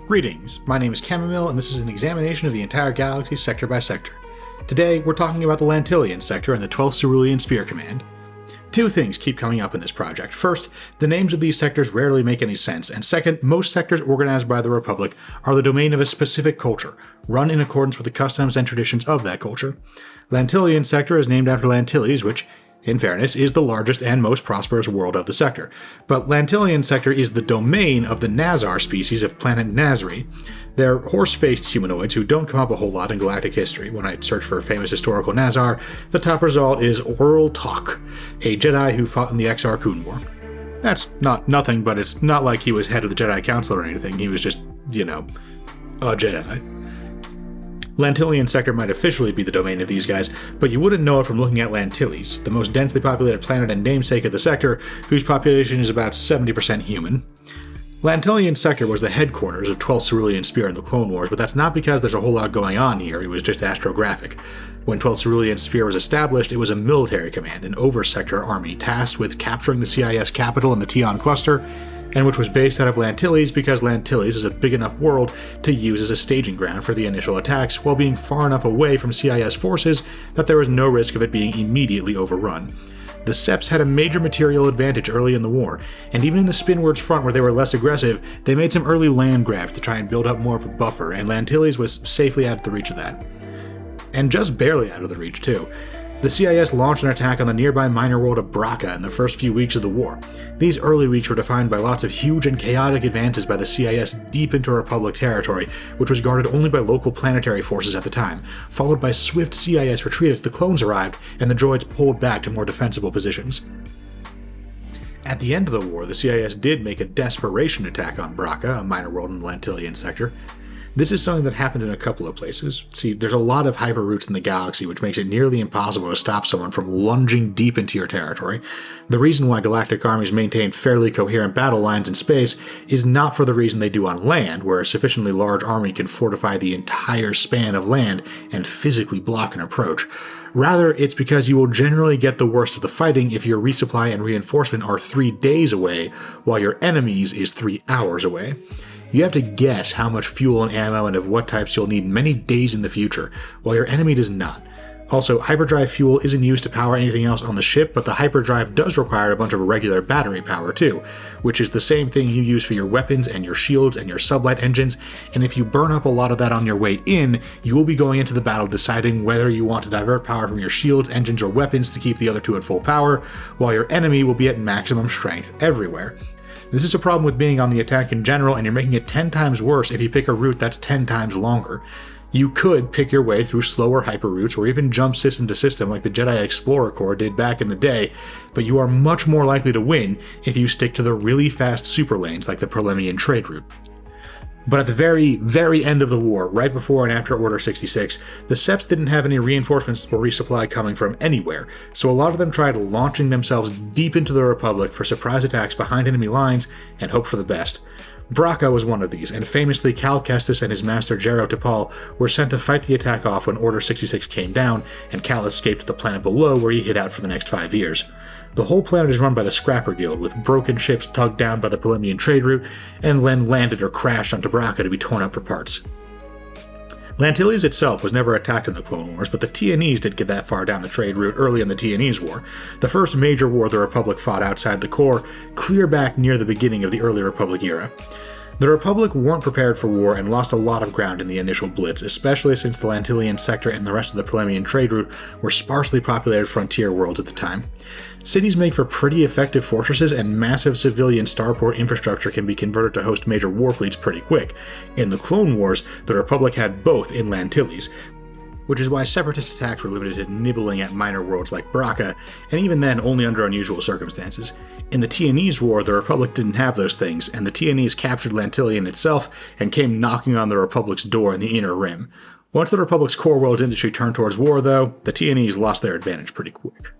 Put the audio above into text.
Greetings, my name is Chamomile, and this is an examination of the entire galaxy sector by sector. Today, we're talking about the Lantillian Sector and the 12th Cerulean Spear Command. Two things keep coming up in this project. First, the names of these sectors rarely make any sense, and second, most sectors organized by the Republic are the domain of a specific culture, run in accordance with the customs and traditions of that culture. Lantillian Sector is named after Lantilles, which, in fairness, is the largest and most prosperous world of the sector. But Lantillian Sector is the domain of the Nazar species of planet Nazri. They're horse-faced humanoids who don't come up a whole lot in galactic history. When I search for famous historical Nazar, the top result is Oral Tok, a Jedi who fought in the Exar Kun War. That's not nothing, but it's not like he was head of the Jedi Council or anything. He was just, a Jedi. Lantillian Sector might officially be the domain of these guys, but you wouldn't know it from looking at Lantilles, the most densely populated planet and namesake of the sector, whose population is about 70% human. Lantillian Sector was the headquarters of 12th Cerulean Spear in the Clone Wars, but that's not because there's a whole lot going on here, it was just astrographic. When 12th Cerulean Spear was established, it was a military command, an over-sector army tasked with capturing the CIS capital and the Tion cluster, and which was based out of Lantilles because Lantilles is a big enough world to use as a staging ground for the initial attacks, while being far enough away from CIS forces that there was no risk of it being immediately overrun. The Seps had a major material advantage early in the war, and even in the Spinwards front where they were less aggressive, they made some early land grabs to try and build up more of a buffer, and Lantilles was safely out of the reach of that. And just barely out of the reach, too. The CIS launched an attack on the nearby minor world of Braca in the first few weeks of the war. These early weeks were defined by lots of huge and chaotic advances by the CIS deep into Republic territory, which was guarded only by local planetary forces at the time, followed by swift CIS retreat as the clones arrived and the droids pulled back to more defensible positions. At the end of the war, the CIS did make a desperation attack on Braca, a minor world in the Lantillian Sector. This is something that happened in a couple of places. See, there's a lot of hyperroutes in the galaxy, which makes it nearly impossible to stop someone from lunging deep into your territory. The reason why galactic armies maintain fairly coherent battle lines in space is not for the reason they do on land, where a sufficiently large army can fortify the entire span of land and physically block an approach. Rather, it's because you will generally get the worst of the fighting if your resupply and reinforcement are 3 days away, while your enemy's is 3 hours away. You have to guess how much fuel and ammo and of what types you'll need many days in the future, while your enemy does not. Also, hyperdrive fuel isn't used to power anything else on the ship, but the hyperdrive does require a bunch of regular battery power too, which is the same thing you use for your weapons and your shields and your sublight engines, and if you burn up a lot of that on your way in, you will be going into the battle deciding whether you want to divert power from your shields, engines, or weapons to keep the other two at full power, while your enemy will be at maximum strength everywhere. This is a problem with being on the attack in general, and you're making it 10 times worse if you pick a route that's 10 times longer. You could pick your way through slower hyperroutes or even jump system to system like the Jedi Explorer Corps did back in the day, but you are much more likely to win if you stick to the really fast super lanes like the Prolemian trade route. But at the very, very end of the war, right before and after Order 66, the Seps didn't have any reinforcements or resupply coming from anywhere, so a lot of them tried launching themselves deep into the Republic for surprise attacks behind enemy lines and hope for the best. Braca was one of these, and famously Cal Kestis and his master Jero T'Pol were sent to fight the attack off when Order 66 came down, and Cal escaped to the planet below where he hid out for the next 5 years. The whole planet is run by the Scrapper Guild, with broken ships tugged down by the Prolemian trade route, and then landed or crashed onto Braca to be torn up for parts. Lantilles itself was never attacked in the Clone Wars, but the TNEs did get that far down the trade route early in the TNEs War, the first major war the Republic fought outside the core, clear back near the beginning of the early Republic era. The Republic weren't prepared for war and lost a lot of ground in the initial blitz, especially since the Lantillian Sector and the rest of the Prolemian trade route were sparsely populated frontier worlds at the time. Cities make for pretty effective fortresses, and massive civilian starport infrastructure can be converted to host major war fleets pretty quick. In the Clone Wars, the Republic had both in Lantilles, which is why separatist attacks were limited to nibbling at minor worlds like Braca, and even then only under unusual circumstances. In the TNEs War, the Republic didn't have those things, and the TNEs captured Lantillian itself and came knocking on the Republic's door in the Inner Rim. Once the Republic's core world's industry turned towards war, though, the TNEs lost their advantage pretty quick.